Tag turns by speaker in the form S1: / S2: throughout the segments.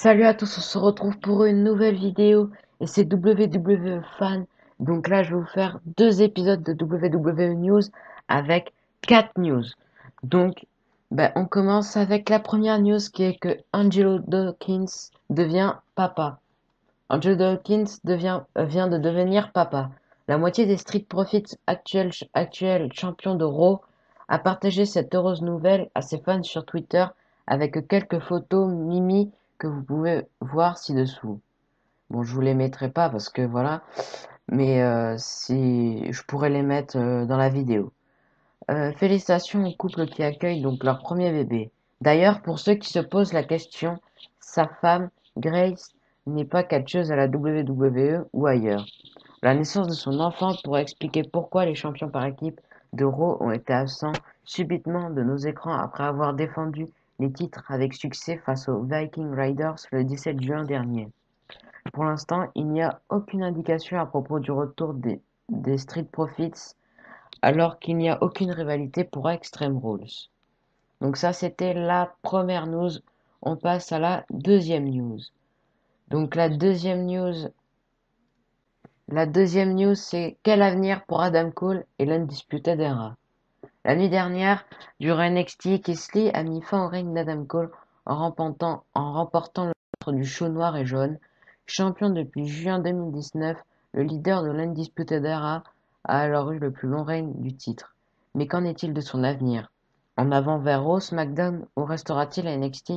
S1: Salut à tous, on se retrouve pour une nouvelle vidéo et c'est WWE Fan. Donc là, je vais vous faire deux épisodes de WWE News avec 4 news. Donc, on commence avec la première news qui est que Angelo Dawkins devient papa. Angelo Dawkins vient de devenir papa. La moitié des Street Profits actuels champions de Raw a partagé cette heureuse nouvelle à ses fans sur Twitter avec quelques photos mimi que vous pouvez voir ci-dessous. Bon, je vous les mettrai pas parce que voilà, mais si je pourrais les mettre dans la vidéo. Félicitations au couple qui accueille donc leur premier bébé. D'ailleurs, pour ceux qui se posent la question, sa femme, Grace, n'est pas catcheuse à la WWE ou ailleurs. La naissance de son enfant pourrait expliquer pourquoi les champions par équipe de Raw ont été absents subitement de nos écrans après avoir défendu les titres avec succès face aux Viking Raiders le 17 juin dernier. Pour l'instant, il n'y a aucune indication à propos du retour des Street Profits alors qu'il n'y a aucune rivalité pour Extreme Rules. Donc ça, c'était la première news. On passe à la deuxième news. Donc la deuxième news, c'est quel avenir pour Adam Cole et l'Undisputed Era. La nuit dernière, durant NXT, Keith Lee a mis fin au règne d'Adam Cole en remportant le titre du show noir et jaune. Champion depuis juin 2019, le leader de l'Undisputed Era a alors eu le plus long règne du titre. Mais qu'en est-il de son avenir? En avant vers Raw, SmackDown ou restera-t-il à NXT?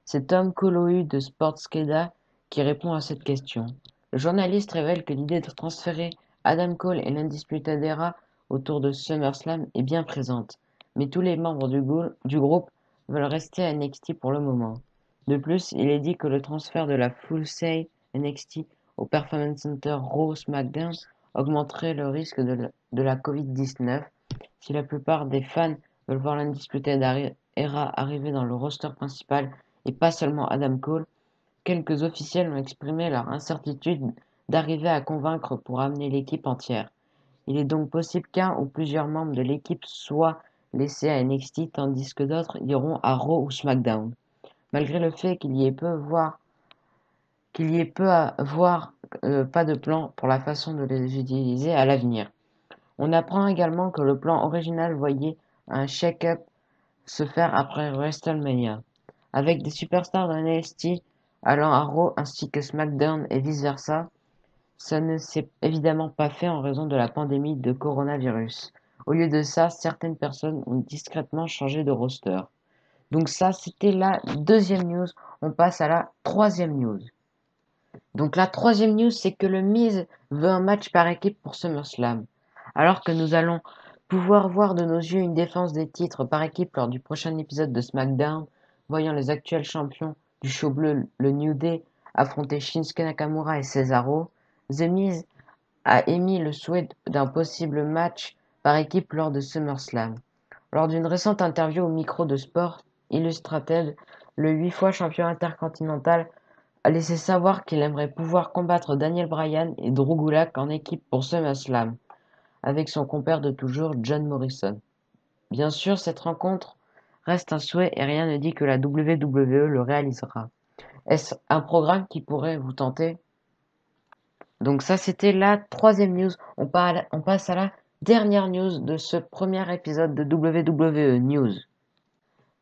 S1: C'est Tom Colohu de Sportskeeda qui répond à cette question. Le journaliste révèle que l'idée de transférer Adam Cole et l'Undisputed Era autour de SummerSlam est bien présente, mais tous les membres du groupe veulent rester à NXT pour le moment. De plus, il est dit que le transfert de la Full Sail NXT au Performance Center Raw SmackDown augmenterait le risque de la Covid-19. Si la plupart des fans veulent voir l'Undisputed Era arriver dans le roster principal et pas seulement Adam Cole, quelques officiels ont exprimé leur incertitude d'arriver à convaincre pour amener l'équipe entière. Il est donc possible qu'un ou plusieurs membres de l'équipe soient laissés à NXT tandis que d'autres iront à Raw ou SmackDown. Malgré le fait qu'il y ait peu à voir pas de plan pour la façon de les utiliser à l'avenir. On apprend également que le plan original voyait un shake-up se faire après WrestleMania, avec des superstars de NXT allant à Raw ainsi que SmackDown et vice-versa. Ça ne s'est évidemment pas fait en raison de la pandémie de coronavirus. Au lieu de ça, certaines personnes ont discrètement changé de roster. Donc ça, c'était la deuxième news. On passe à la troisième news. Donc la troisième news, c'est que le Miz veut un match par équipe pour SummerSlam. Alors que nous allons pouvoir voir de nos yeux une défense des titres par équipe lors du prochain épisode de SmackDown, voyant les actuels champions du show bleu, le New Day, affronter Shinsuke Nakamura et Cesaro, The Miz a émis le souhait d'un possible match par équipe lors de SummerSlam. Lors d'une récente interview au micro de Sport Illustrated, le 8 fois champion intercontinental a laissé savoir qu'il aimerait pouvoir combattre Daniel Bryan et Drew Gulak en équipe pour SummerSlam, avec son compère de toujours John Morrison. Bien sûr, cette rencontre reste un souhait et rien ne dit que la WWE le réalisera. Est-ce un programme qui pourrait vous tenter? Donc ça, c'était la troisième news. On passe à la dernière news de ce premier épisode de WWE News.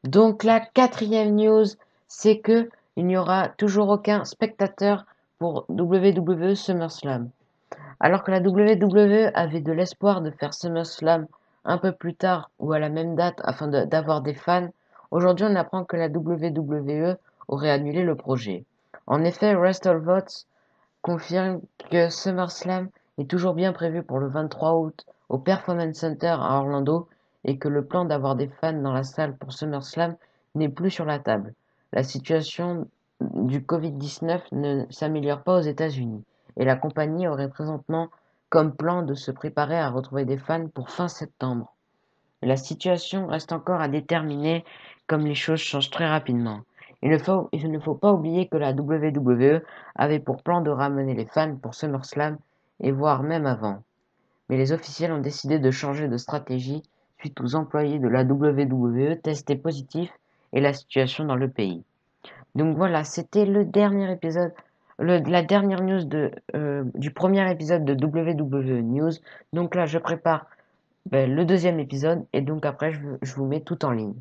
S1: Donc la quatrième news, c'est que il n'y aura toujours aucun spectateur pour WWE SummerSlam. Alors que la WWE avait de l'espoir de faire SummerSlam un peu plus tard ou à la même date afin d'avoir des fans, aujourd'hui on apprend que la WWE aurait annulé le projet. En effet, WrestleVotes confirme que SummerSlam est toujours bien prévu pour le 23 août au Performance Center à Orlando et que le plan d'avoir des fans dans la salle pour SummerSlam n'est plus sur la table. La situation du Covid-19 ne s'améliore pas aux États-Unis et la compagnie aurait présentement comme plan de se préparer à retrouver des fans pour fin septembre. La situation reste encore à déterminer comme les choses changent très rapidement. Il ne faut pas oublier que la WWE avait pour plan de ramener les fans pour SummerSlam et voire même avant. Mais les officiels ont décidé de changer de stratégie suite aux employés de la WWE testés positifs et la situation dans le pays. Donc voilà, c'était le dernier épisode, la dernière news du premier épisode de WWE News. Donc là, je prépare le deuxième épisode et donc après, je vous mets tout en ligne.